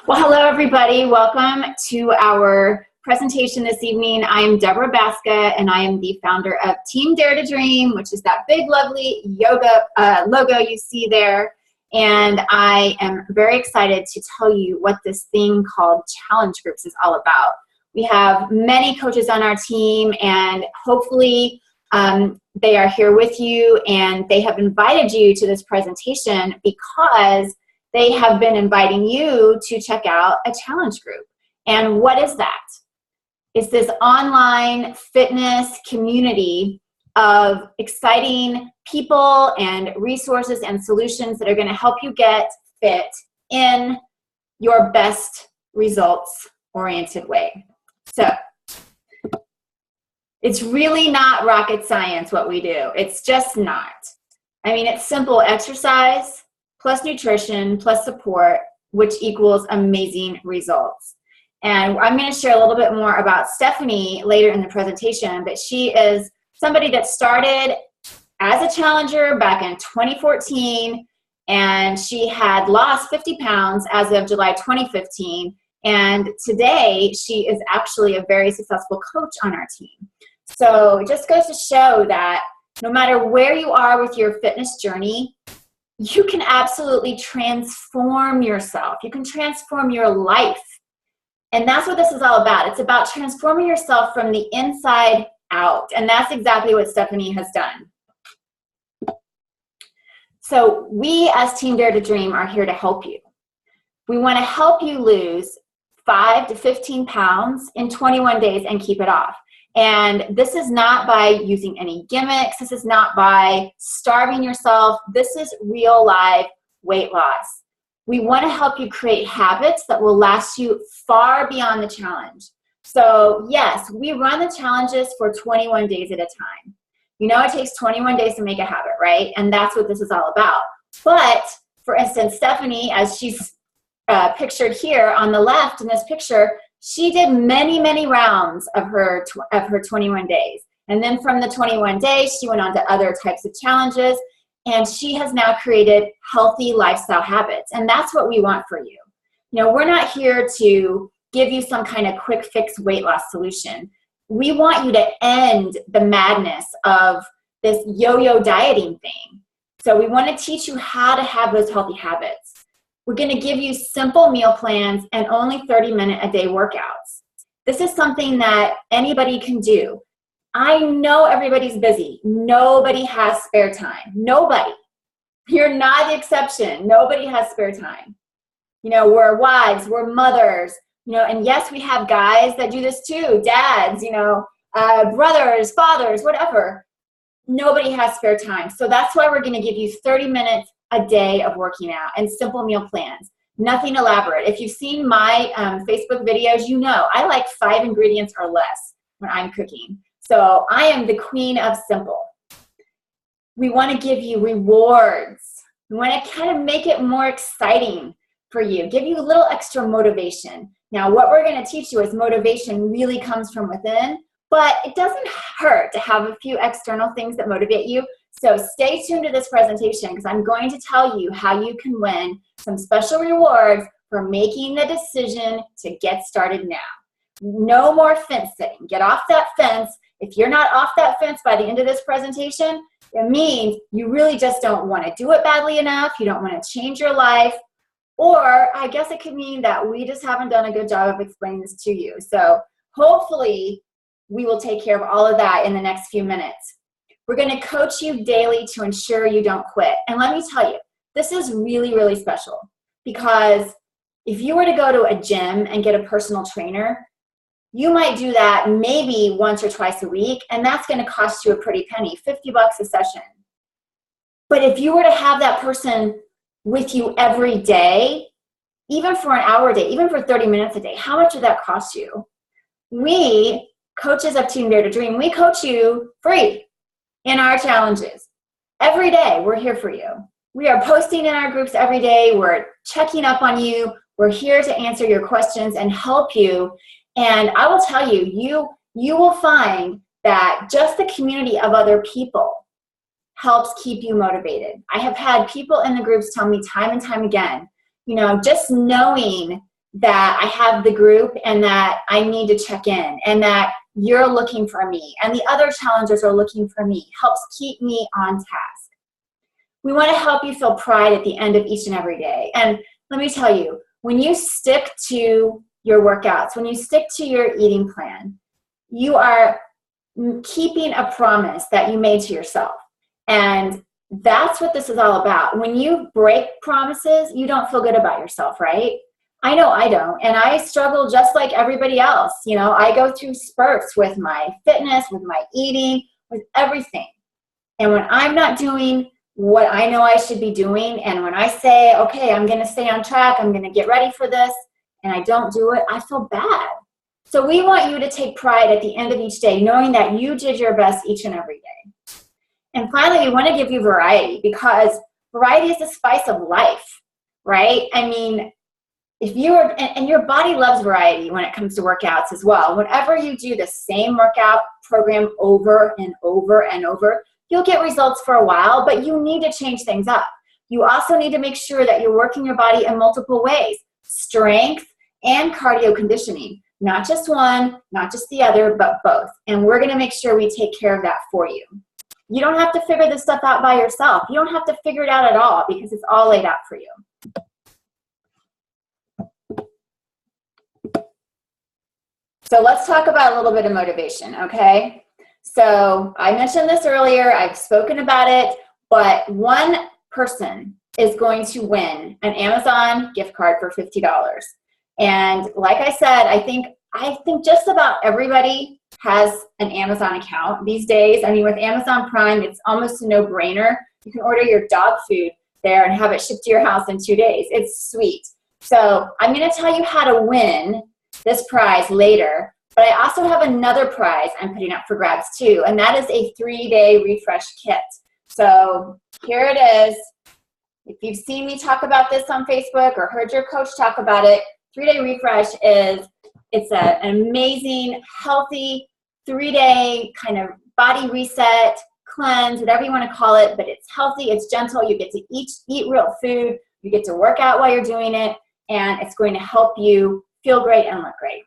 Well, hello, everybody. Welcome to our presentation this evening. I am Deborah Baska, and I am the founder of Team Dare to Dream, which is that big, lovely yoga logo you see there. And I am very excited to tell you what this thing called challenge groups is all about. We have many coaches on our team, and hopefully they are here with you, and they have invited you to this presentation because they have been inviting you to check out a challenge group. And what is that? It's this online fitness community of exciting people and resources and solutions that are going to help you get fit in your best results-oriented way. So, it's really not rocket science what we do. It's just not. I mean, it's simple exercise plus nutrition, plus support, which equals amazing results. And I'm going to share a little bit more about Stephanie later in the presentation, but she is somebody that started as a challenger back in 2014, and she had lost 50 pounds as of July 2015, and today she is actually a very successful coach on our team. So it just goes to show that no matter where you are with your fitness journey, you can absolutely transform yourself. You can transform your life. And that's what this is all about. It's about transforming yourself from the inside out. And that's exactly what Stephanie has done. So we as Team Dare to Dream are here to help you. We want to help you lose 5 to 15 pounds in 21 days and keep it off. And this is not by using any gimmicks. This is not by starving yourself. This is real live weight loss. We want to help you create habits that will last you far beyond the challenge. So yes, we run the challenges for 21 days at a time. You know, it takes 21 days to make a habit, right? And that's what this is all about. But for instance, Stephanie, as she's pictured here on the left in this picture, she did many, many rounds of her 21 days. And then from the 21 days, she went on to other types of challenges, and she has now created healthy lifestyle habits. And that's what we want for you. You know, we're not here to give you some kind of quick fix weight loss solution. We want you to end the madness of this yo-yo dieting thing. So we want to teach you how to have those healthy habits. We're going to give you simple meal plans and only 30-minute-a-day workouts. This is something that anybody can do. I know everybody's busy. Nobody has spare time. Nobody. You're not the exception. Nobody has spare time. You know, we're wives, we're mothers, you know, and yes, we have guys that do this too, dads, you know, brothers, fathers, whatever. Nobody has spare time. So that's why we're going to give you 30 minutes a day of working out and simple meal plans. Nothing elaborate. If you've seen my Facebook videos, you know I like 5 ingredients or less when I'm cooking. So I am the queen of simple. We want to give you rewards. We want to kind of make it more exciting for you, give you a little extra motivation. Now, what we're going to teach you is motivation really comes from within, but it doesn't hurt to have a few external things that motivate you. So stay tuned to this presentation because I'm going to tell you how you can win some special rewards for making the decision to get started now. No more fence sitting. Get off that fence. If you're not off that fence by the end of this presentation, it means you really just don't want to do it badly enough. You don't want to change your life. Or I guess it could mean that we just haven't done a good job of explaining this to you. So hopefully we will take care of all of that in the next few minutes. We're going to coach you daily to ensure you don't quit. And let me tell you, this is really, really special because if you were to go to a gym and get a personal trainer, you might do that maybe once or twice a week, and that's going to cost you a pretty penny, 50 bucks a session. But if you were to have that person with you every day, even for an hour a day, even for 30 minutes a day, how much would that cost you? We, coaches of Team Dare to Dream, we coach you free in our challenges. Every day, we're here for you. We are posting in our groups every day. We're checking up on you. We're here to answer your questions and help you. And I will tell you, you will find that just the community of other people helps keep you motivated. I have had people in the groups tell me time and time again, you know, just knowing that I have the group and that I need to check in and that you're looking for me and the other challengers are looking for me helps keep me on task. We want to help you feel pride at the end of each and every day. And let me tell you, when you stick to your workouts, when you stick to your eating plan, you are keeping a promise that you made to yourself. And that's what this is all about. When you break promises, you don't feel good about yourself, right? I know I don't. And I struggle just like everybody else. You know, I go through spurts with my fitness, with my eating, with everything. And when I'm not doing what I know I should be doing, and when I say, okay, I'm going to stay on track, I'm going to get ready for this, and I don't do it, I feel bad. So we want you to take pride at the end of each day, knowing that you did your best each and every day. And finally, we want to give you variety, because variety is the spice of life, right? I mean, if you are, and your body loves variety when it comes to workouts as well. Whenever you do the same workout program over and over and over, you'll get results for a while, but you need to change things up. You also need to make sure that you're working your body in multiple ways, strength and cardio conditioning. Not just one, not just the other, but both. And we're going to make sure we take care of that for you. You don't have to figure this stuff out by yourself. You don't have to figure it out at all, because it's all laid out for you. So let's talk about a little bit of motivation, okay? So I mentioned this earlier, I've spoken about it, but one person is going to win an Amazon gift card for $50. And like I said, I think just about everybody has an Amazon account these days. I mean, with Amazon Prime, it's almost a no-brainer. You can order your dog food there and have it shipped to your house in 2 days. It's sweet. So I'm going to tell you how to win this prize later, but I also have another prize I'm putting up for grabs too, and that is a 3-day refresh kit. So here it is. If you've seen me talk about this on Facebook or heard your coach talk about it, 3-day refresh it's an amazing, healthy 3-day kind of body reset, cleanse, whatever you want to call it, but it's healthy, it's gentle, you get to eat real food, you get to work out while you're doing it, and it's going to help you feel great and look great.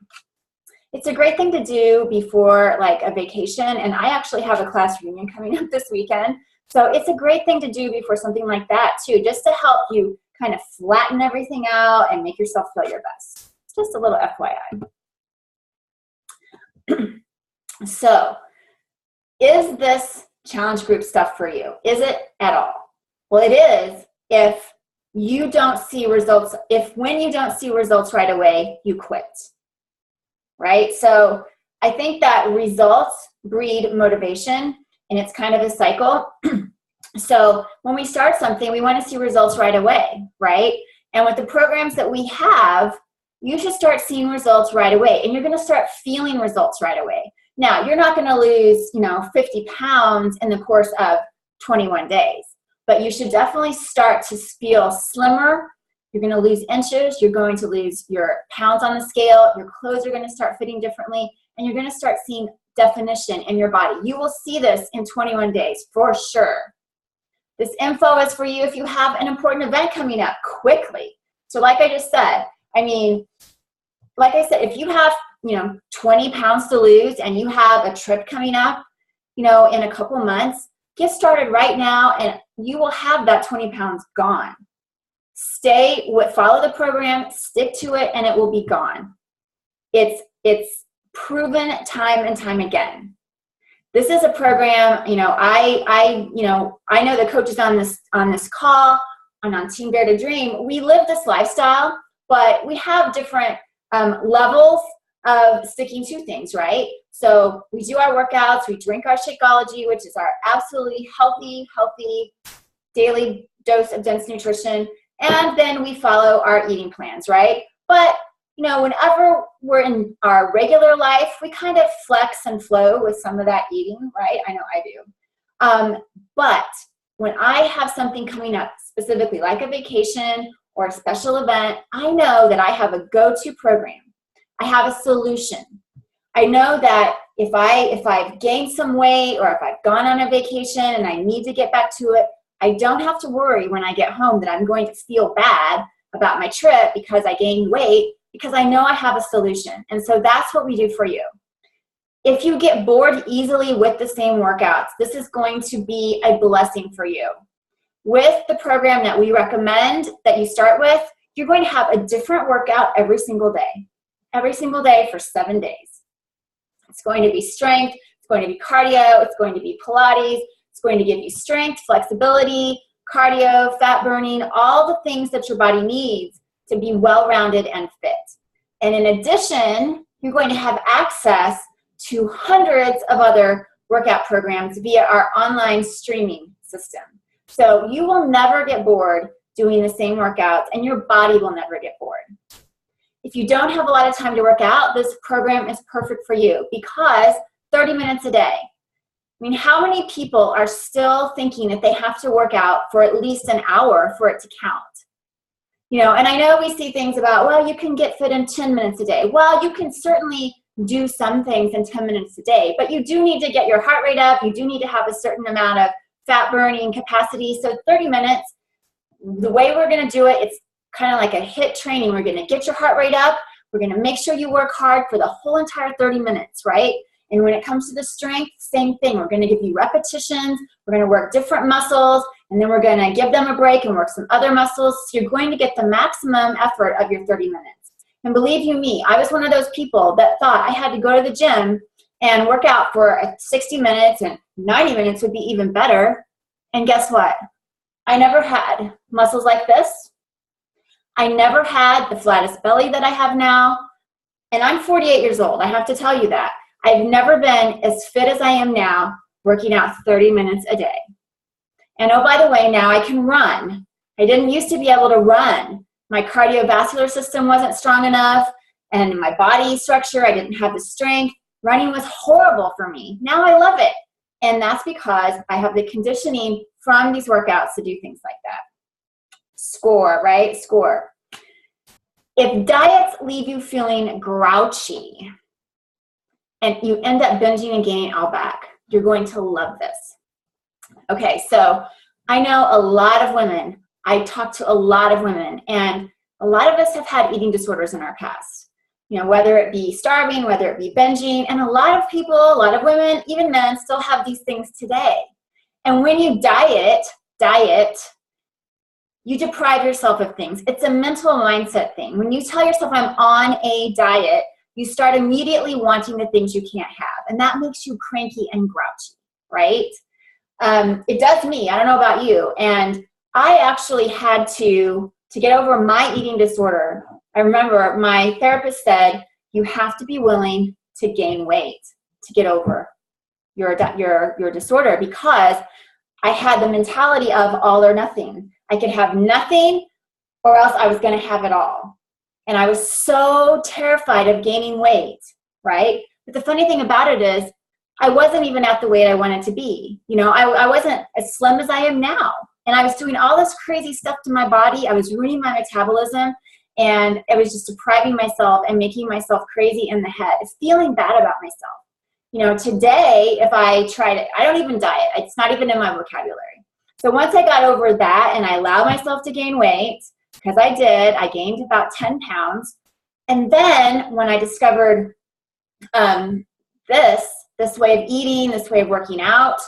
It's a great thing to do before like a vacation, and I actually have a class reunion coming up this weekend, so it's a great thing to do before something like that too, just to help you kind of flatten everything out and make yourself feel your best. Just a little FYI. So, is this challenge group stuff for you? Is it at all? Well, it is if you don't see results, when you don't see results right away, you quit, right? So I think that results breed motivation, and it's kind of a cycle. So when we start something, we want to see results right away, right? And with the programs that we have, you should start seeing results right away, and you're going to start feeling results right away. Now, you're not going to lose, 50 pounds in the course of 21 days, but you should definitely start to feel slimmer. You're going to lose inches. You're going to lose your pounds on the scale. Your clothes are going to start fitting differently, and you're going to start seeing definition in your body. You will see this in 21 days for sure. This info is for you if you have an important event coming up quickly. So like I just said, if you have 20 pounds to lose and you have a trip coming up, in a couple months, get started right now and you will have that 20 pounds gone. Follow the program, stick to it, and it will be gone. It's proven time and time again. This is a program, I know the coaches on this call and on Team Dare to Dream, we live this lifestyle, but we have different levels of sticking to things, right? So we do our workouts, we drink our Shakeology, which is our absolutely healthy daily dose of dense nutrition, and then we follow our eating plans, right? But whenever we're in our regular life, we kind of flex and flow with some of that eating, right? I know I do. But when I have something coming up specifically, like a vacation or a special event, I know that I have a go-to program. I have a solution. I know that if I've gained some weight or if I've gone on a vacation and I need to get back to it, I don't have to worry when I get home that I'm going to feel bad about my trip because I gained weight, because I know I have a solution. And so that's what we do for you. If you get bored easily with the same workouts, this is going to be a blessing for you. With the program that we recommend that you start with, you're going to have a different workout every single day for 7 days. It's going to be strength, it's going to be cardio, it's going to be Pilates, it's going to give you strength, flexibility, cardio, fat burning, all the things that your body needs to be well-rounded and fit. And in addition, you're going to have access to hundreds of other workout programs via our online streaming system. So you will never get bored doing the same workouts, and your body will never get bored. If you don't have a lot of time to work out, this program is perfect for you because 30 minutes a day. I mean, how many people are still thinking that they have to work out for at least an hour for it to count? You know, and I know we see things about, well, you can get fit in 10 minutes a day. Well, you can certainly do some things in 10 minutes a day, but you do need to get your heart rate up. You do need to have a certain amount of fat burning capacity. So 30 minutes, the way we're going to do it, it's kind of like a HIIT training. We're going to get your heart rate up. We're going to make sure you work hard for the whole entire 30 minutes, right? And when it comes to the strength, same thing. We're going to give you repetitions. We're going to work different muscles, and then we're going to give them a break and work some other muscles. So you're going to get the maximum effort of your 30 minutes. And believe you me, I was one of those people that thought I had to go to the gym and work out for 60 minutes, and 90 minutes would be even better. And guess what? I never had muscles like this. I never had the flattest belly that I have now. And I'm 48 years old. I have to tell you that. I've never been as fit as I am now, working out 30 minutes a day. And oh, by the way, now I can run. I didn't used to be able to run. My cardiovascular system wasn't strong enough, and my body structure, I didn't have the strength. Running was horrible for me. Now I love it. And that's because I have the conditioning from these workouts to do things like that. Score, right? Score. If diets leave you feeling grouchy and you end up binging and gaining all back, you're going to love this. Okay, so I know a lot of women. I talk to a lot of women, and a lot of us have had eating disorders in our past. You know, whether it be starving, whether it be binging, and a lot of people, a lot of women, even men, still have these things today. And when you diet, you deprive yourself of things. It's a mental mindset thing. When you tell yourself, I'm on a diet, you start immediately wanting the things you can't have. And that makes you cranky and grouchy, right? It does me. I don't know about you. And I actually had to get over my eating disorder. I remember my therapist said, you have to be willing to gain weight to get over your disorder, because I had the mentality of all or nothing. I could have nothing, or else I was going to have it all. And I was so terrified of gaining weight, right? But the funny thing about it is I wasn't even at the weight I wanted to be. You know, I wasn't as slim as I am now. And I was doing all this crazy stuff to my body. I was ruining my metabolism, and it was just depriving myself and making myself crazy in the head, feeling bad about myself. You know, today, if I tried it, I don't even diet. It's not even in my vocabulary. So once I got over that and I allowed myself to gain weight, because I did, I gained about 10 pounds. And then when I discovered this way of eating, this way of working out,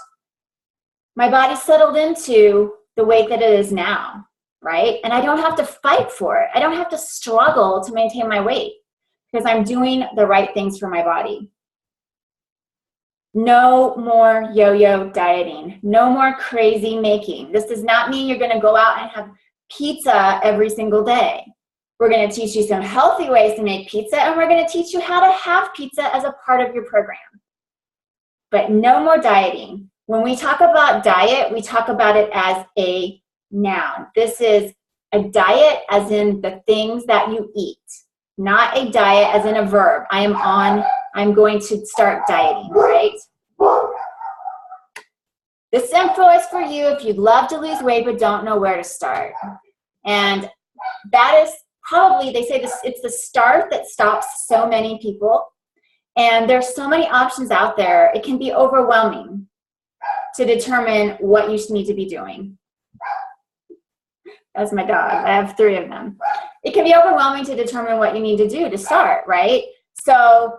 my body settled into the weight that it is now, right? And I don't have to fight for it. I don't have to struggle to maintain my weight because I'm doing the right things for my body. No more yo-yo dieting. No more crazy making. This does not mean you're going to go out and have pizza every single day. We're going to teach you some healthy ways to make pizza, and we're going to teach you how to have pizza as a part of your program. But no more dieting. When we talk about diet, we talk about it as a noun. This is a diet as in the things that you eat, not a diet as in a verb. I'm going to start dieting, right? This info is for you if you'd love to lose weight but don't know where to start. And that is probably, they say this, it's the start that stops so many people. And there's so many options out there, it can be overwhelming to determine what you need to be doing. That's my dog. I have 3 of them. It can be overwhelming to determine what you need to do to start, right? So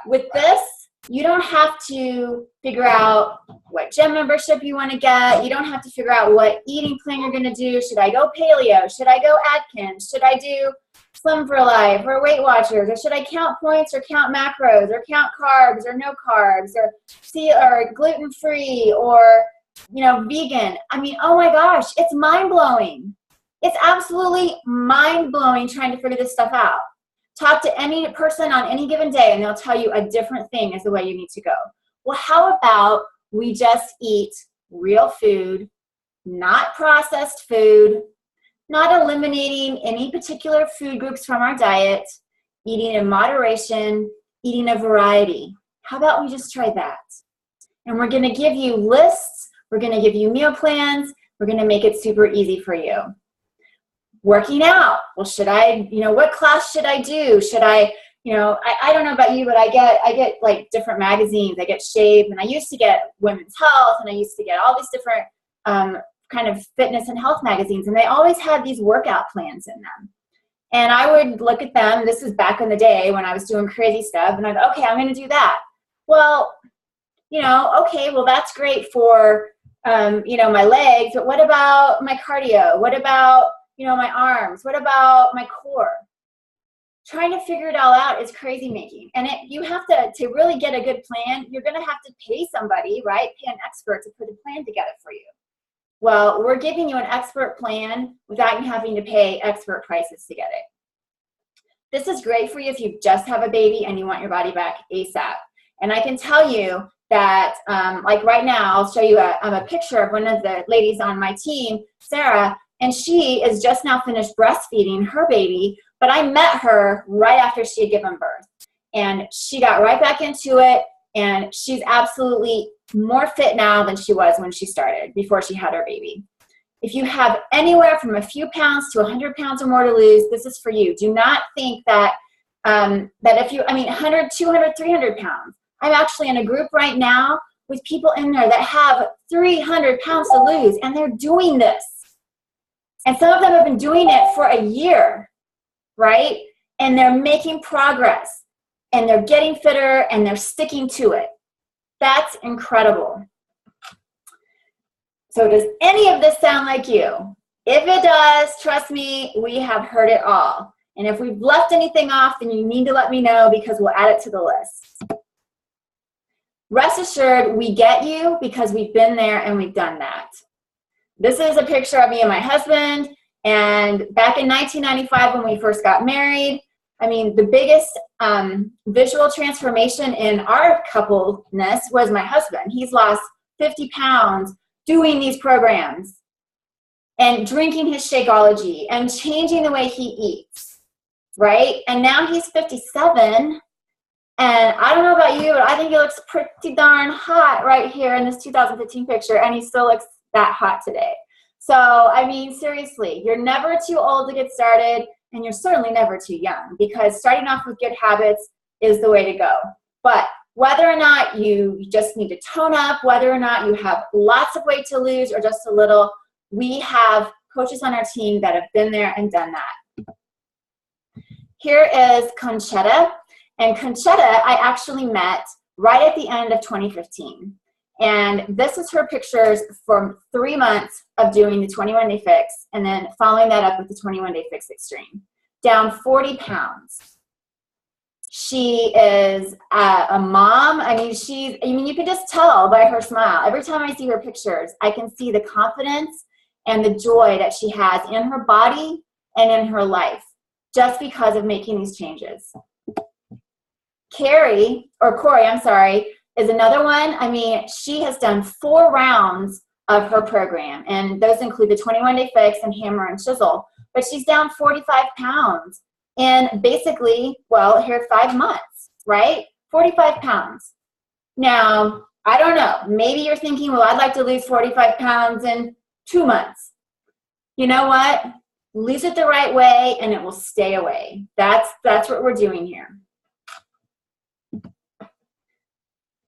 with this, you don't have to figure out what gym membership you want to get. You don't have to figure out what eating plan you're going to do. Should I go paleo? Should I go Atkins? Should I do Slim for Life or Weight Watchers? Or should I count points or count macros or count carbs or no carbs or gluten-free or, you know, vegan? I mean, oh my gosh, it's mind-blowing. It's absolutely mind-blowing trying to figure this stuff out. Talk to any person on any given day and they'll tell you a different thing is the way you need to go. Well, how about we just eat real food, not processed food, not eliminating any particular food groups from our diet, eating in moderation, eating a variety. How about we just try that? And we're going to give you lists. We're going to give you meal plans. We're going to make it super easy for you. Working out. Well, should I, you know, what class should I do? Should I, you know, I don't know about you, but I get like different magazines. I get Shape, and I used to get Women's Health, and I used to get all these different kind of fitness and health magazines, and they always had these workout plans in them. And I would look at them. This is back in the day when I was doing crazy stuff, and I'd go, okay, I'm going to do that. Well, you know, okay, well, that's great for, you know, my legs, but what about my cardio? What about, you know, my arms? What about my core? Trying to figure it all out is crazy making. And you have to really get a good plan, you're going to have to pay somebody, right? Pay an expert to put a plan together for you. Well, we're giving you an expert plan without you having to pay expert prices to get it. This is great for you if you just have a baby and you want your body back ASAP. And I can tell you that, like right now, I'll show you a picture of one of the ladies on my team, Sarah, and she is just now finished breastfeeding her baby, but I met her right after she had given birth. And she got right back into it, and she's absolutely more fit now than she was when she started, before she had her baby. If you have anywhere from a few pounds to 100 pounds or more to lose, this is for you. Do not think that, that if you, I mean, 100, 200, 300 pounds. I'm actually in a group right now with people in there that have 300 pounds to lose, and they're doing this. And some of them have been doing it for a year, right? And they're making progress, and they're getting fitter, and they're sticking to it. That's incredible. So does any of this sound like you? If it does, trust me, we have heard it all. And if we've left anything off, then you need to let me know, because we'll add it to the list. Rest assured, we get you, because we've been there and we've done that. This is a picture of me and my husband, and back in 1995 when we first got married, I mean, the biggest visual transformation in our coupleness was my husband. He's lost 50 pounds doing these programs and drinking his Shakeology and changing the way he eats, right? And now he's 57, and I don't know about you, but I think he looks pretty darn hot right here in this 2015 picture, and he still looks that hot today. So, I mean, seriously, you're never too old to get started, and you're certainly never too young, because starting off with good habits is the way to go. But whether or not you just need to tone up, whether or not you have lots of weight to lose or just a little, we have coaches on our team that have been there and done that. Here is Conchetta. And Conchetta, I actually met right at the end of 2015. And this is her pictures from 3 months of doing the 21-day fix, and then following that up with the 21-day fix extreme. Down 40 pounds. She is a mom. I mean, you can just tell by her smile. Every time I see her pictures, I can see the confidence and the joy that she has in her body and in her life, just because of making these changes. Corey, I'm sorry, is another one. I mean, she has done 4 rounds of her program, and those include the 21-day fix and hammer and chisel, but she's down 45 pounds in basically, well, here 5 months, right? 45 pounds. Now, I don't know, maybe you're thinking, well, I'd like to lose 45 pounds in 2 months. You know what? Lose it the right way, and it will stay away. That's what we're doing here.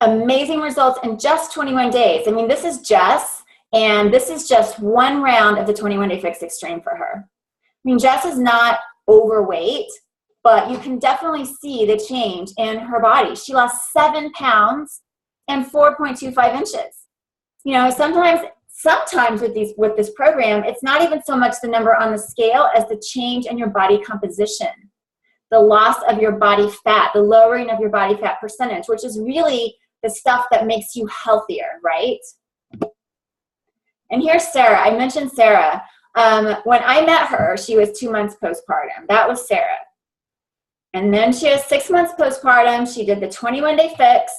Amazing results in just 21 days. I mean, this is Jess, And this is just one round of the 21-Day Fix Extreme for her. I mean, Jess is not overweight, but you can definitely see the change in her body. She lost 7 pounds and 4.25 inches. You know, sometimes with this program, it's not even so much the number on the scale as the change in your body composition, the loss of your body fat, the lowering of your body fat percentage, which is really the stuff that makes you healthier, right? And here's Sarah. I mentioned Sarah. When I met her, she was 2 months postpartum. That was Sarah. And then she was 6 months postpartum. She did the 21-Day Fix,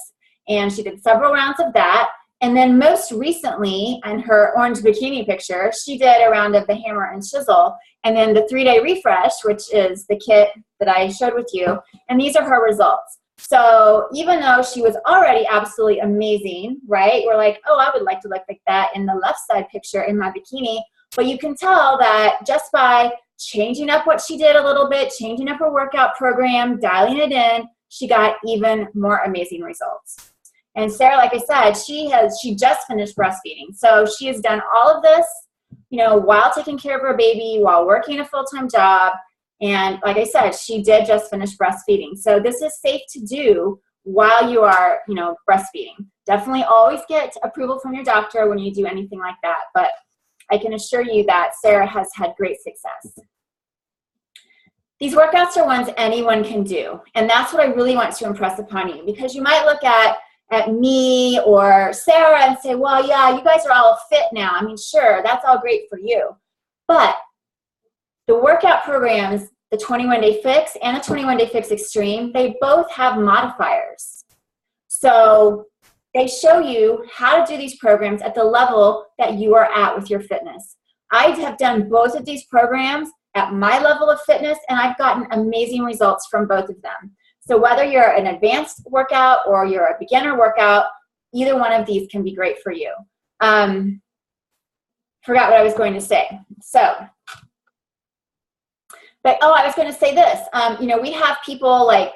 and she did several rounds of that. And then most recently, in her orange bikini picture, she did a round of the hammer and chisel, and then the 3-day refresh, which is the kit that I showed with you. And these are her results. So even though she was already absolutely amazing, right? We're like, oh, I would like to look like that in the left side picture in my bikini. But you can tell that just by changing up what she did a little bit, changing up her workout program, dialing it in, she got even more amazing results. And Sarah, like I said, she just finished breastfeeding. So she has done all of this, you know, while taking care of her baby, while working a full-time job. And like I said, she did just finish breastfeeding. So this is safe to do while you are, you know, breastfeeding. Definitely always get approval from your doctor when you do anything like that. But I can assure you that Sarah has had great success. These workouts are ones anyone can do. And that's what I really want to impress upon you, because you might look at me or Sarah and say, well, yeah, you guys are all fit now. I mean, sure, that's all great for you. But the workout programs, the 21-Day Fix and the 21-Day Fix Extreme, they both have modifiers. So they show you how to do these programs at the level that you are at with your fitness. I have done both of these programs at my level of fitness, and I've gotten amazing results from both of them. So whether you're an advanced workout or you're a beginner workout, either one of these can be great for you. Forgot what I was going to say. But I was going to say this. You know, we have people like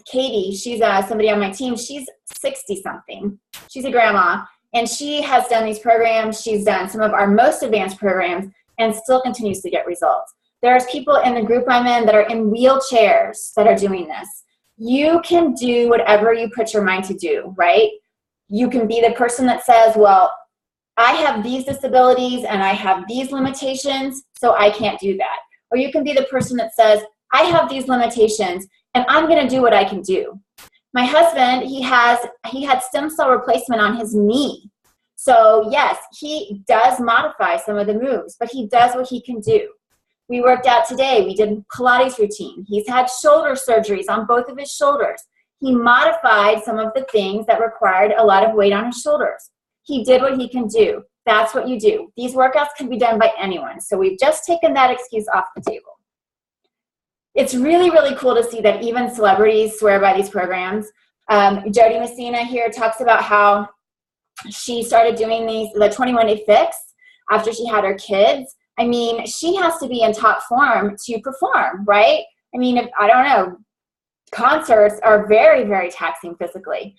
Katie. She's somebody on my team. She's 60-something. She's a grandma, and she has done these programs. She's done some of our most advanced programs and still continues to get results. There's people in the group I'm in that are in wheelchairs that are doing this. You can do whatever you put your mind to do, right? You can be the person that says, well, I have these disabilities and I have these limitations, so I can't do that. Or you can be the person that says, I have these limitations and I'm going to do what I can do. My husband, he had stem cell replacement on his knee. So yes, he does modify some of the moves, but he does what he can do. We worked out today. We did Pilates routine. He's had shoulder surgeries on both of his shoulders. He modified some of the things that required a lot of weight on his shoulders. He did what he can do. That's what you do. These workouts can be done by anyone. So we've just taken that excuse off the table. It's really, really cool to see that even celebrities swear by these programs. Jody Messina here talks about how she started doing the 21-Day Fix after she had her kids. I mean, she has to be in top form to perform, right? I mean, I don't know, concerts are very, very taxing physically.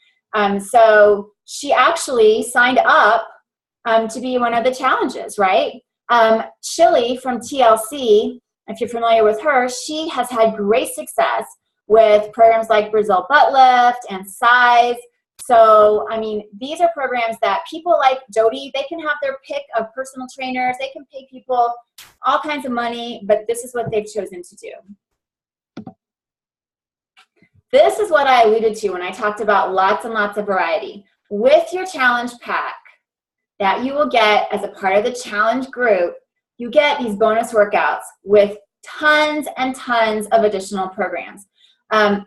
So she actually signed up to be one of the challenges, right? Chili from TLC, if you're familiar with her, she has had great success with programs like Brazil Butt Lift and Size. So, I mean, these are programs that people like Jody, they can have their pick of personal trainers. They can pay people all kinds of money, but this is what they've chosen to do. This is what I alluded to when I talked about lots and lots of variety. With your challenge pack that you will get as a part of the challenge group, you get these bonus workouts with tons and tons of additional programs.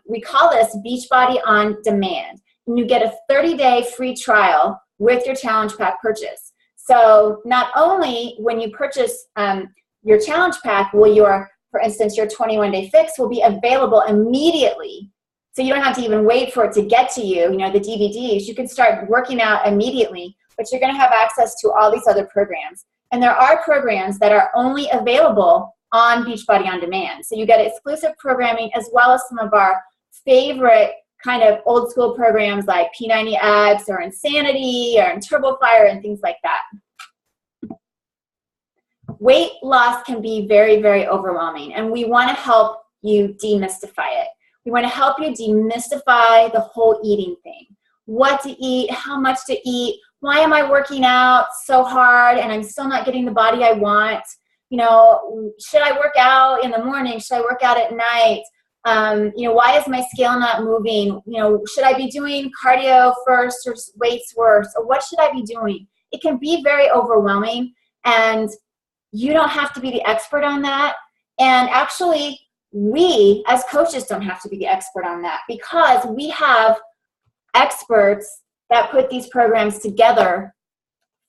We call this Beachbody on Demand. And you get a 30-day free trial with your challenge pack purchase. So not only when you purchase your challenge pack will for instance, your 21-Day Fix will be available immediately. So you don't have to even wait for it to get to you, you know, the DVDs. You can start working out immediately, but you're going to have access to all these other programs. And there are programs that are only available on Beachbody on Demand. So you get exclusive programming as well as some of our favorite kind of old school programs like P90X or Insanity or Turbo Fire and things like that. Weight loss can be very, very overwhelming, and we want to help you demystify it. We want to help you demystify the whole eating thing. What to eat, how much to eat, why am I working out so hard and I'm still not getting the body I want? You know, should I work out in the morning? Should I work out at night? You know, why is my scale not moving? You know, should I be doing cardio first or weights first? Or what should I be doing? It can be very overwhelming, and you don't have to be the expert on that. And actually, we as coaches don't have to be the expert on that, because we have experts that put these programs together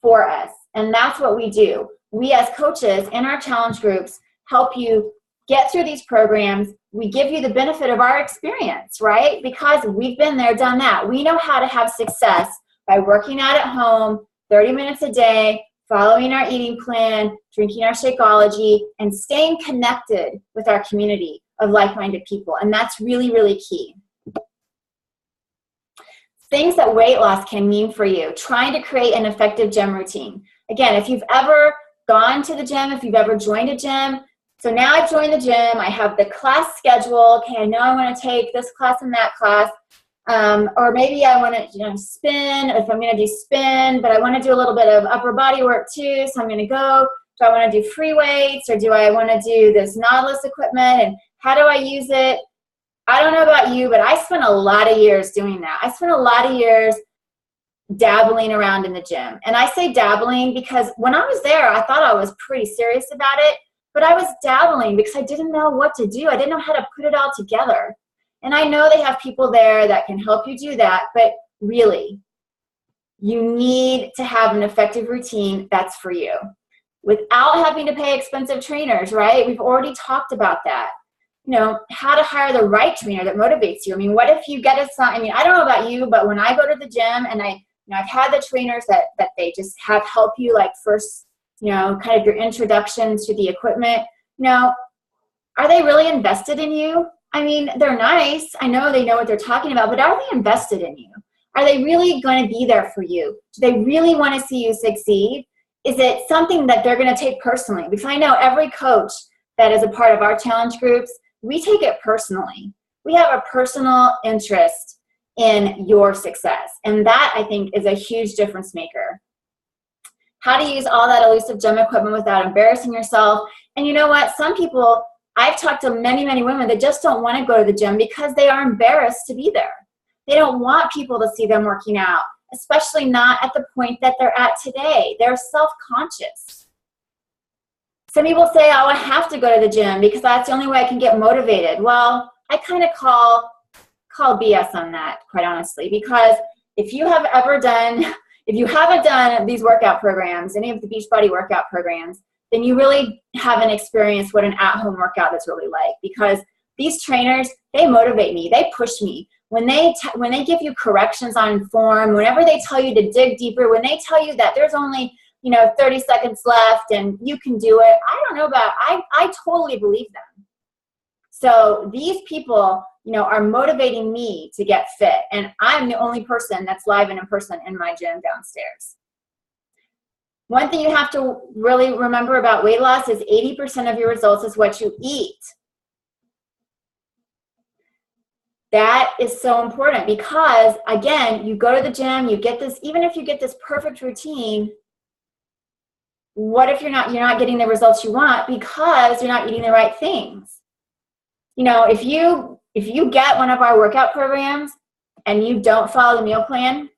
for us. And that's what we do. We as coaches in our challenge groups help you get through these programs. We give you the benefit of our experience, right? Because we've been there, done that. We know how to have success by working out at home, 30 minutes a day, following our eating plan, drinking our Shakeology, and staying connected with our community of like-minded people. And that's really, really key. Things that weight loss can mean for you. Trying to create an effective gym routine. Again, if you've ever gone to the gym, if you've ever joined a gym, so now I've joined the gym, I have the class schedule. Okay, I know I want to take this class and that class. Or maybe I want to spin, if I'm going to do spin, but I want to do a little bit of upper body work too, so I'm going to go. Do I want to do free weights, or do I want to do this Nautilus equipment, and how do I use it? I don't know about you, but I spent a lot of years doing that. I spent a lot of years dabbling around in the gym. And I say dabbling because when I was there, I thought I was pretty serious about it, but I was dabbling because I didn't know what to do. I didn't know how to put it all together. And I know they have people there that can help you do that, but really, you need to have an effective routine that's for you without having to pay expensive trainers, right? We've already talked about that. You know, how to hire the right trainer that motivates you. I mean, what if you get a son? I mean, I don't know about you, but when I go to the gym and I've had the trainers that they just have help you like first, kind of your introduction to the equipment, are they really invested in you? I mean, they're nice. I know they know what they're talking about, but are they invested in you? Are they really going to be there for you? Do they really want to see you succeed? Is it something that they're going to take personally? Because I know every coach that is a part of our challenge groups, we take it personally. We have a personal interest in your success. And that, I think, is a huge difference maker. How to use all that elusive gym equipment without embarrassing yourself. And you know what? Some people, I've talked to many, many women that just don't want to go to the gym because they are embarrassed to be there. They don't want people to see them working out, especially not at the point that they're at today. They're self-conscious. Some people say, oh, I have to go to the gym because that's the only way I can get motivated. Well, I kind of call BS on that, quite honestly, because if you haven't done these workout programs, any of the Beachbody workout programs, then you really haven't experienced what an at-home workout is really like, because these trainers, they motivate me, they push me. When they give you corrections on form, whenever they tell you to dig deeper, when they tell you that there's only 30 seconds left and you can do it, I totally believe them. So these people, are motivating me to get fit, and I'm the only person that's live and in person in my gym downstairs. One thing you have to really remember about weight loss is 80% of your results is what you eat. That is so important because, again, you go to the gym, you get this, even if you get this perfect routine, what if you're not getting the results you want because you're not eating the right things? If you get one of our workout programs and you don't follow the meal plan,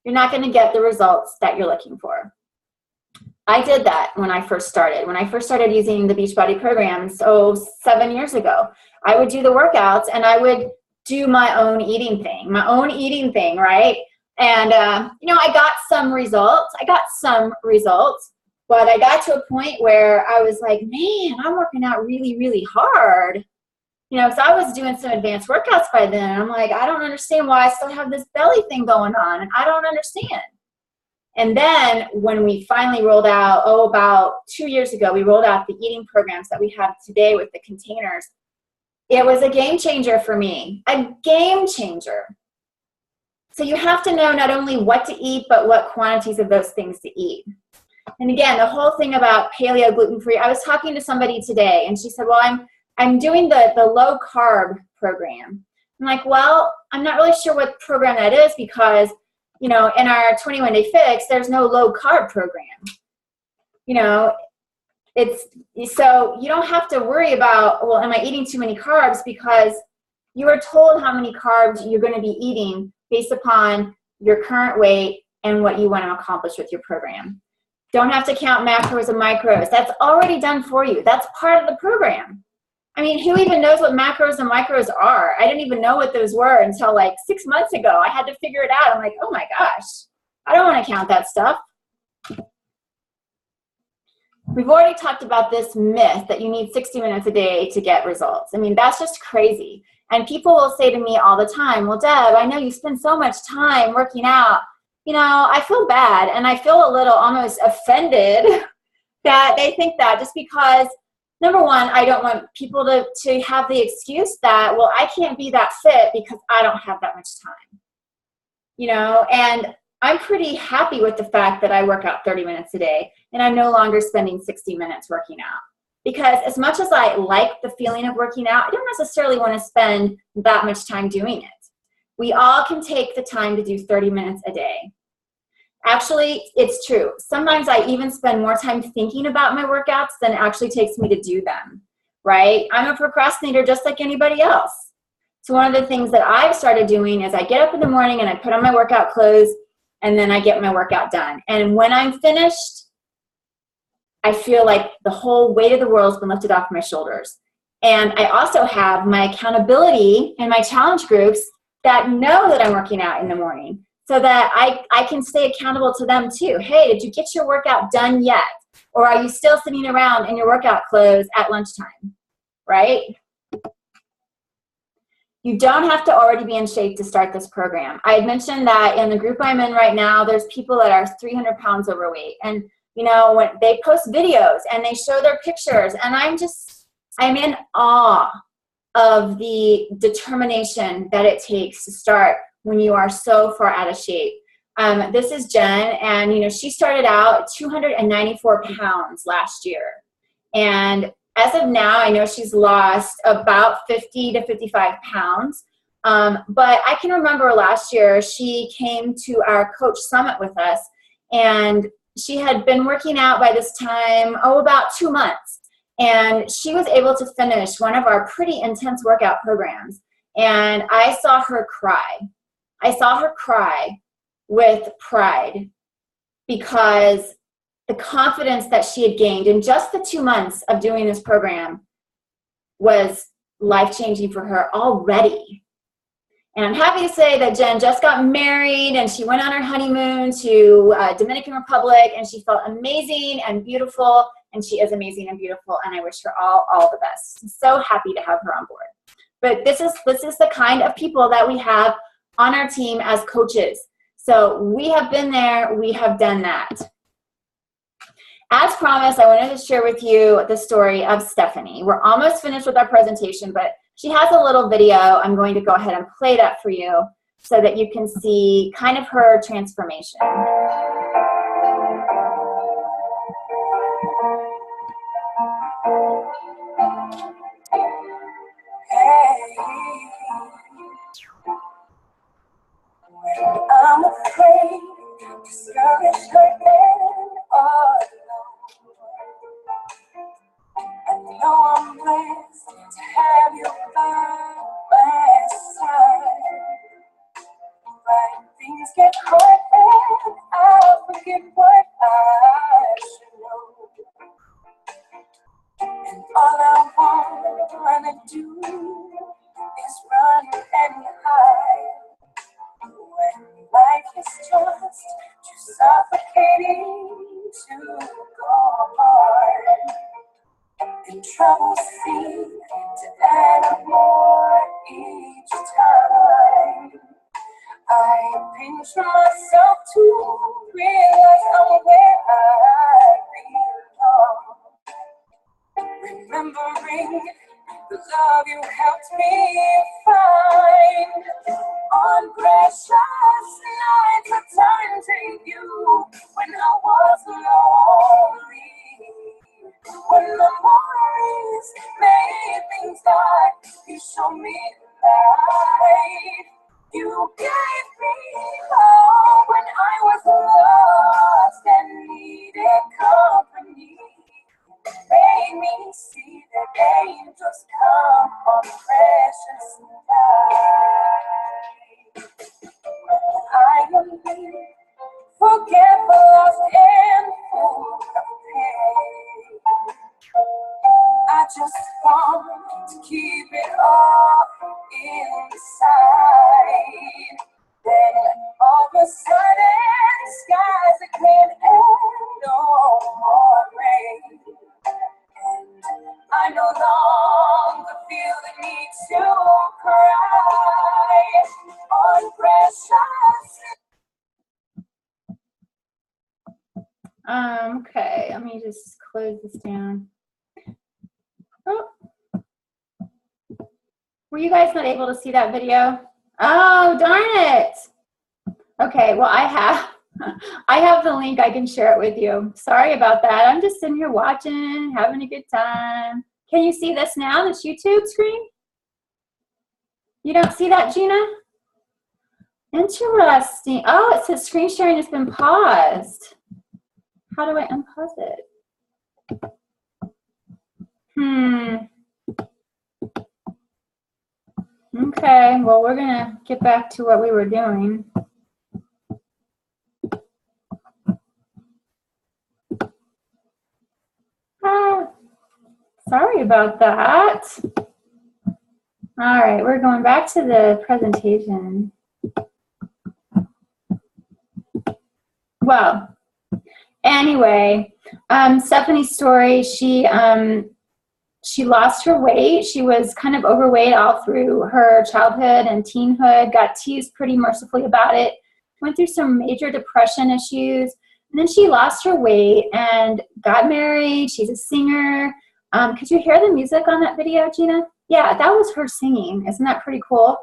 you're not going to get the results that you're looking for. I did that when I first started. When I first started using the Beachbody program, so 7 years ago, I would do the workouts and I would do my own eating thing, right? And, I got some results. But I got to a point where I was like, man, I'm working out really, really hard. So I was doing some advanced workouts by then. And I'm like, I don't understand why I still have this belly thing going on. And I don't understand. And then when we finally rolled out, about 2 years ago, we rolled out the eating programs that we have today with the containers. It was a game changer for me, a game changer. So you have to know not only what to eat, but what quantities of those things to eat. And again, the whole thing about paleo gluten-free, I was talking to somebody today and she said, well, I'm doing the low carb program. I'm like, well, I'm not really sure what program that is because, you know, in our 21-day fix, there's no low carb program. You know, it's, so you don't have to worry about, well, am I eating too many carbs? Because you are told how many carbs you're going to be eating based upon your current weight and what you want to accomplish with your program. Don't have to count macros and micros. That's already done for you. That's part of the program. I mean, who even knows what macros and micros are? I didn't even know what those were until like 6 months ago. I had to figure it out. I'm like, oh my gosh, I don't want to count that stuff. We've already talked about this myth that you need 60 minutes a day to get results. I mean, that's just crazy. And people will say to me all the time, well, Deb, I know you spend so much time working out. You know, I feel bad and I feel a little almost offended that they think that, just because, number one, I don't want people to have the excuse that, well, I can't be that fit because I don't have that much time. You know, and I'm pretty happy with the fact that I work out 30 minutes a day and I'm no longer spending 60 minutes working out. Because as much as I like the feeling of working out, I don't necessarily want to spend that much time doing it. We all can take the time to do 30 minutes a day. Actually, it's true. Sometimes I even spend more time thinking about my workouts than it actually takes me to do them, right? I'm a procrastinator just like anybody else. So one of the things that I've started doing is I get up in the morning and I put on my workout clothes and then I get my workout done. And when I'm finished, I feel like the whole weight of the world's been lifted off my shoulders. And I also have my accountability and my challenge groups that know that I'm working out in the morning so that I can stay accountable to them too. Hey, did you get your workout done yet? Or are you still sitting around in your workout clothes at lunchtime, right? You don't have to already be in shape to start this program. I had mentioned that in the group I'm in right now, there's people that are 300 pounds overweight. And, you know, when they post videos and they show their pictures, and I'm in awe of the determination that it takes to start when you are so far out of shape. This is Jen, and, you know, she started out 294 pounds last year. And as of now, I know she's lost about 50 to 55 pounds. But I can remember last year she came to our coach summit with us, and she had been working out by this time, about 2 months. And she was able to finish one of our pretty intense workout programs. And I saw her cry. I saw her cry with pride because the confidence that she had gained in just the 2 months of doing this program was life-changing for her already. And I'm happy to say that Jen just got married and she went on her honeymoon to Dominican Republic, and she felt amazing and beautiful, and she is amazing and beautiful, and I wish her all the best. I'm so happy to have her on board. But this is the kind of people that we have on our team as coaches. So we have been there, we have done that. As promised, I wanted to share with you the story of Stephanie. We're almost finished with our presentation, but she has a little video. I'm going to go ahead and play that for you so that you can see kind of her transformation. When I'm afraid, discouraged, hurt, and all alone, I know I'm blessed to have you by my side. When things get hard and I forget what I should know, and all I wanna do is run and hide. When life is just too suffocating to go hard, and troubles seem to add more each time, I pinch myself to realize I'm where I belong. Remembering the love you helped me find. On precious nights I turned to you when I was lonely. When the memories made things dark, you showed me light. You gave me hope when I was lost and needed company. Made me see that angels come on precious night. I am here, forgetful, lost, and full of pain. I just want to keep it all inside. Then all of a sudden, skies are clear and no more rain. And I no longer feel the need to cry on precious. Okay, let me just close this down. Oh. Were you guys not able to see that video? Oh, darn it. Okay, well, I have the link. I can share it with you. Sorry about that. I'm just sitting here watching, having a good time. Can you see this now, this YouTube screen? You don't see that, Gina? Interesting. Oh, it says screen sharing has been paused. How do I unpause it? Okay, well, we're gonna get back to what we were doing. Sorry about that. All right, we're going back to the presentation. Well, anyway, Stephanie's story, she lost her weight. She was kind of overweight all through her childhood and teenhood, got teased pretty mercifully about it, went through some major depression issues, and then she lost her weight and got married. She's a singer. Could you hear the music on that video, Gina? Yeah, that was her singing. Isn't that pretty cool?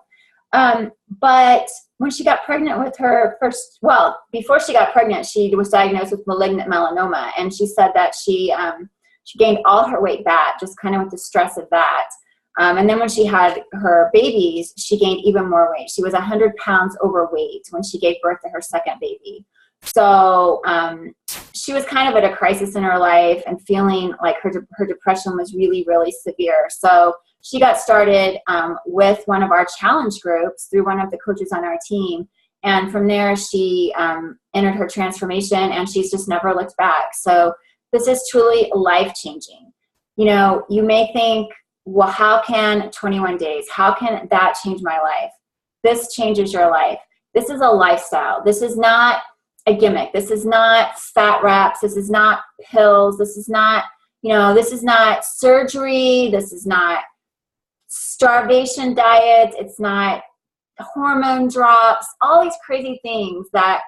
But when she got pregnant with her first, well, before she got pregnant, she was diagnosed with malignant melanoma, and she said that she gained all her weight back, just kind of with the stress of that. And then when she had her babies, she gained even more weight. She was 100 pounds overweight when she gave birth to her second baby. So she was kind of at a crisis in her life and feeling like her depression was really, really severe. So she got started with one of our challenge groups through one of the coaches on our team. And from there, she entered her transformation, and she's just never looked back. So this is truly life-changing. You know, you may think, well, how can 21 days, how can that change my life? This changes your life. This is a lifestyle. This is not a gimmick. This is not fat wraps. This is not pills. This is not, you know, this is not surgery. This is not starvation diets. It's not hormone drops, all these crazy things that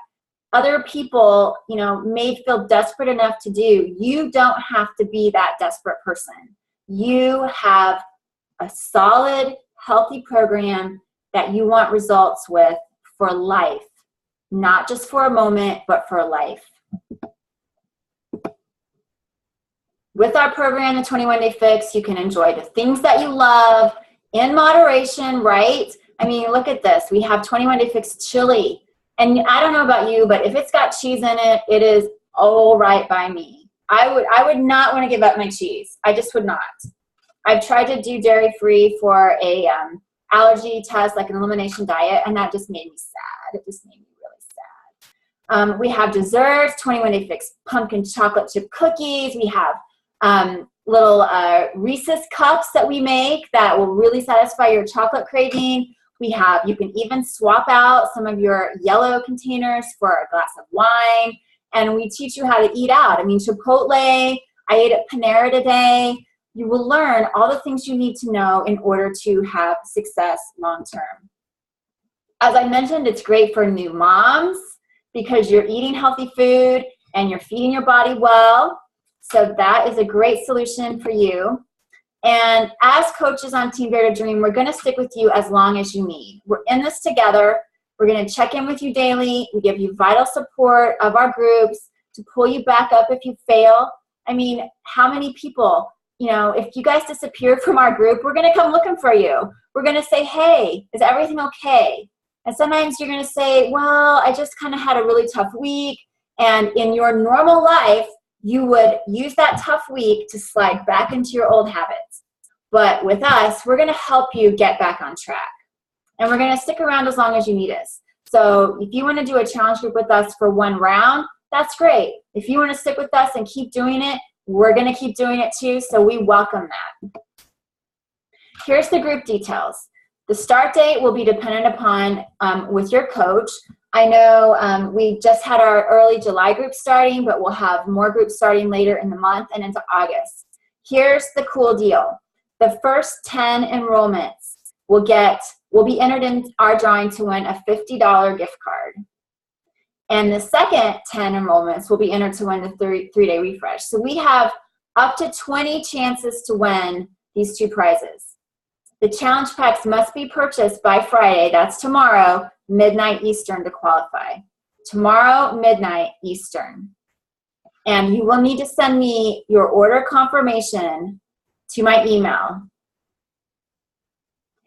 other people, you know, may feel desperate enough to do. You don't have to be that desperate person. You have a solid, healthy program that you want results with for life, not just for a moment, but for life. With our program, the 21-Day Fix, you can enjoy the things that you love in moderation, right? I mean, look at this. We have 21-Day Fix chili. And I don't know about you, but if it's got cheese in it, it is all right by me. I would not want to give up my cheese. I just would not. I've tried to do dairy-free for a allergy test, like an elimination diet, and that just made me sad. It just made me really sad. We have desserts, 21-Day Fix pumpkin chocolate chip cookies. We have little Reese's cups that we make that will really satisfy your chocolate craving. You can even swap out some of your yellow containers for a glass of wine, and we teach you how to eat out. I mean, Chipotle, I ate at Panera today. You will learn all the things you need to know in order to have success long term. As I mentioned, it's great for new moms because you're eating healthy food and you're feeding your body well. So that is a great solution for you. And as coaches on Team Dare to Dream, we're going to stick with you as long as you need. We're in this together. We're going to check in with you daily. We give you vital support of our groups to pull you back up if you fail. I mean, how many people, if you guys disappear from our group, we're going to come looking for you. We're going to say, hey, is everything okay? And sometimes you're going to say, well, I just kind of had a really tough week. And in your normal life, you would use that tough week to slide back into your old habits. But with us, we're going to help you get back on track. And we're going to stick around as long as you need us. So if you want to do a challenge group with us for one round, that's great. If you want to stick with us and keep doing it, we're going to keep doing it too. So we welcome that. Here's the group details. The start date will be dependent upon with your coach. I know we just had our early July group starting, but we'll have more groups starting later in the month and into August. Here's the cool deal. The first 10 enrollments will be entered in our drawing to win a $50 gift card. And the second 10 enrollments will be entered to win the three-day refresh. So we have up to 20 chances to win these two prizes. The challenge packs must be purchased by Friday, that's tomorrow, midnight Eastern to qualify. Tomorrow, midnight Eastern. And you will need to send me your order confirmation to my email.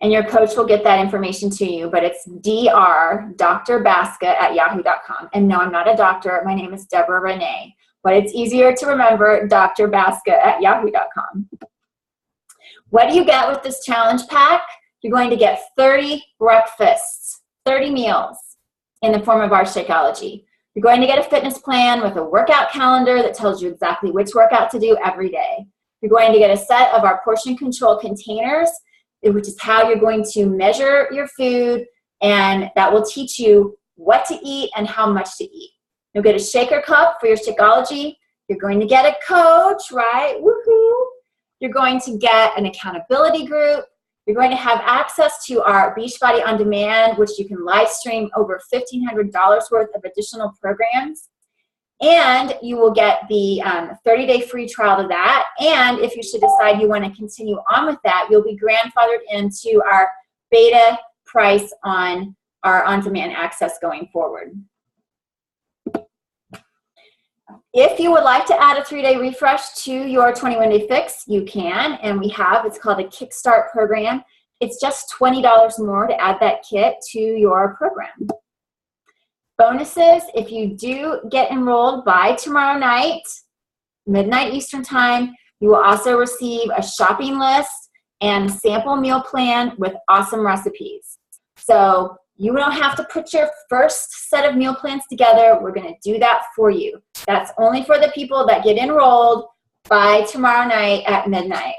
And your coach will get that information to you, but it's drbaska@yahoo.com. And no, I'm not a doctor. My name is Deborah Renee, but it's easier to remember, drbaska@yahoo.com. What do you get with this challenge pack? You're going to get 30 breakfasts, 30 meals in the form of our Shakeology. You're going to get a fitness plan with a workout calendar that tells you exactly which workout to do every day. You're going to get a set of our portion control containers, which is how you're going to measure your food, and that will teach you what to eat and how much to eat. You'll get a shaker cup for your Shakeology. You're going to get a coach, right? Woohoo! You're going to get an accountability group. You're going to have access to our Beachbody On Demand, which you can live stream over $1,500 worth of additional programs. And you will get the 30-day free trial to that. And if you should decide you want to continue on with that, you'll be grandfathered into our beta price on our on-demand access going forward. If you would like to add a 3-day refresh to your 21-day fix, you can, and we have. It's called a Kickstart program. It's just $20 more to add that kit to your program. Bonuses, if you do get enrolled by tomorrow night, midnight Eastern time, you will also receive a shopping list and sample meal plan with awesome recipes. So you don't have to put your first set of meal plans together. We're going to do that for you. That's only for the people that get enrolled by tomorrow night at midnight.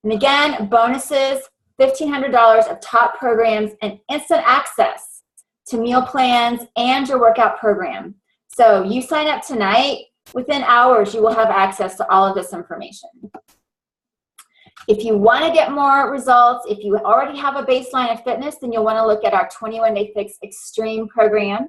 And again, bonuses, $1,500 of top programs and instant access to meal plans and your workout program. So you sign up tonight, within hours you will have access to all of this information. If you want to get more results, if you already have a baseline of fitness, then you'll want to look at our 21-Day Fix Extreme program.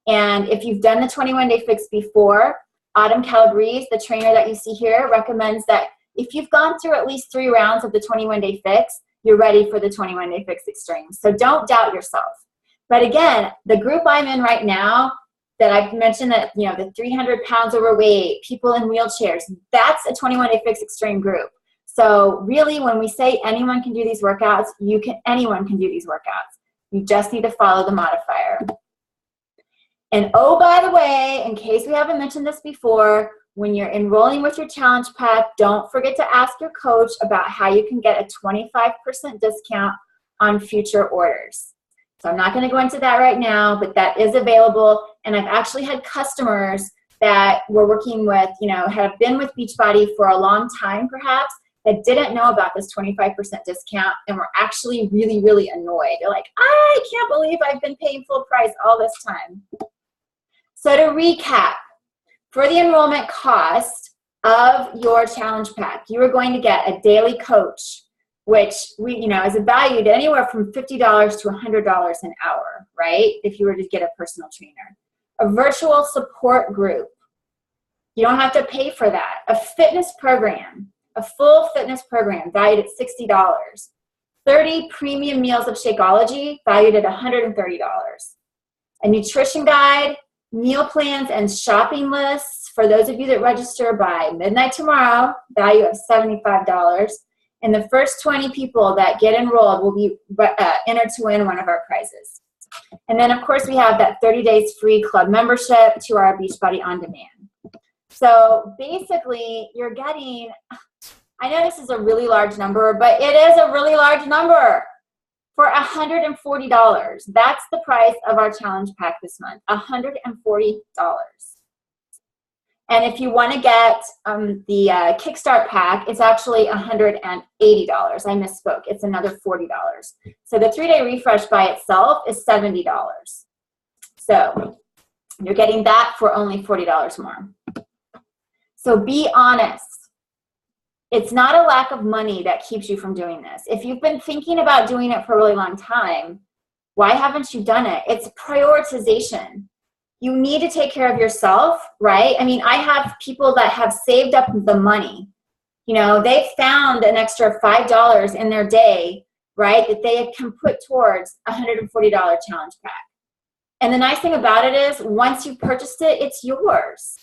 And if you've done the 21-Day Fix before, Autumn Calabrese, the trainer that you see here, recommends that if you've gone through at least 3 rounds of the 21-Day Fix, you're ready for the 21-Day Fix Extreme. So don't doubt yourself. But again, the group I'm in right now, that I've mentioned that, the 300 pounds overweight, people in wheelchairs, that's a 21-Day Fix Extreme group. So really, when we say anyone can do these workouts, anyone can do these workouts. You just need to follow the modifier. And oh, by the way, in case we haven't mentioned this before, when you're enrolling with your challenge pack, don't forget to ask your coach about how you can get a 25% discount on future orders. So I'm not going to go into that right now, but that is available. And I've actually had customers that we're working with, have been with Beachbody for a long time perhaps, that didn't know about this 25% discount and were actually really, really annoyed. They're like, I can't believe I've been paying full price all this time. So to recap, for the enrollment cost of your challenge pack, you are going to get a daily coach, which is valued anywhere from $50 to $100 an hour, right? If you were to get a personal trainer. A virtual support group. You don't have to pay for that. A fitness program. a full fitness program valued at $60, 30 premium meals of Shakeology valued at $130, a nutrition guide, meal plans, and shopping lists for those of you that register by midnight tomorrow, value of $75. And the first 20 people that get enrolled will be entered to win one of our prizes. And then, of course, we have that 30 days free club membership to our Beachbody On Demand. So basically, you're getting, I know this is a really large number, but it is a really large number. For $140, that's the price of our challenge pack this month, $140. And if you want to get the Kickstart pack, it's actually $180. I misspoke. It's another $40. So the 3-day refresh by itself is $70. So you're getting that for only $40 more. So be honest. It's not a lack of money that keeps you from doing this. If you've been thinking about doing it for a really long time, why haven't you done it? It's prioritization. You need to take care of yourself, right? I mean, I have people that have saved up the money. You know, they found an extra $5 in their day, right, that they can put towards a $140 challenge pack. And the nice thing about it is once you've purchased it, it's yours.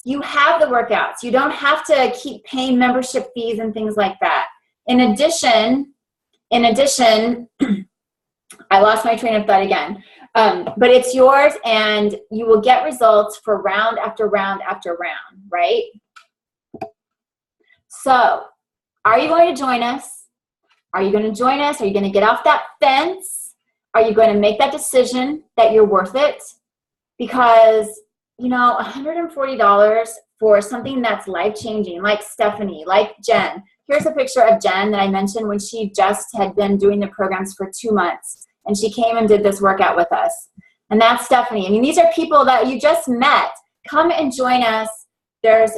You have the workouts. You don't have to keep paying membership fees and things like that. In addition, I lost my train of thought again. But it's yours, and you will get results for round after round after round, right? So, are you going to join us? Are you going to join us? Are you going to get off that fence? Are you going to make that decision that you're worth it? Because, you know, $140 for something that's life-changing, like Stephanie, like Jen. Here's a picture of Jen that I mentioned when she just had been doing the programs for 2 months. And she came and did this workout with us. And that's Stephanie. I mean, these are people that you just met. Come and join us. There's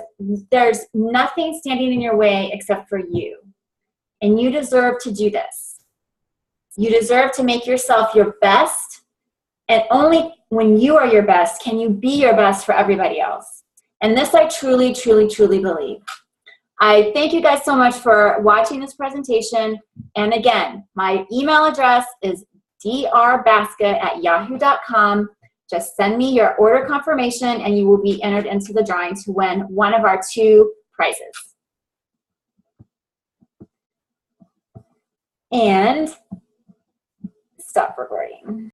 nothing standing in your way except for you. And you deserve to do this. You deserve to make yourself your best. And only when you are your best can you be your best for everybody else. And this I truly, truly, truly believe. I thank you guys so much for watching this presentation. And again, my email address is drbaska@yahoo.com. Just send me your order confirmation and you will be entered into the drawing to win one of our 2 prizes. And stop recording.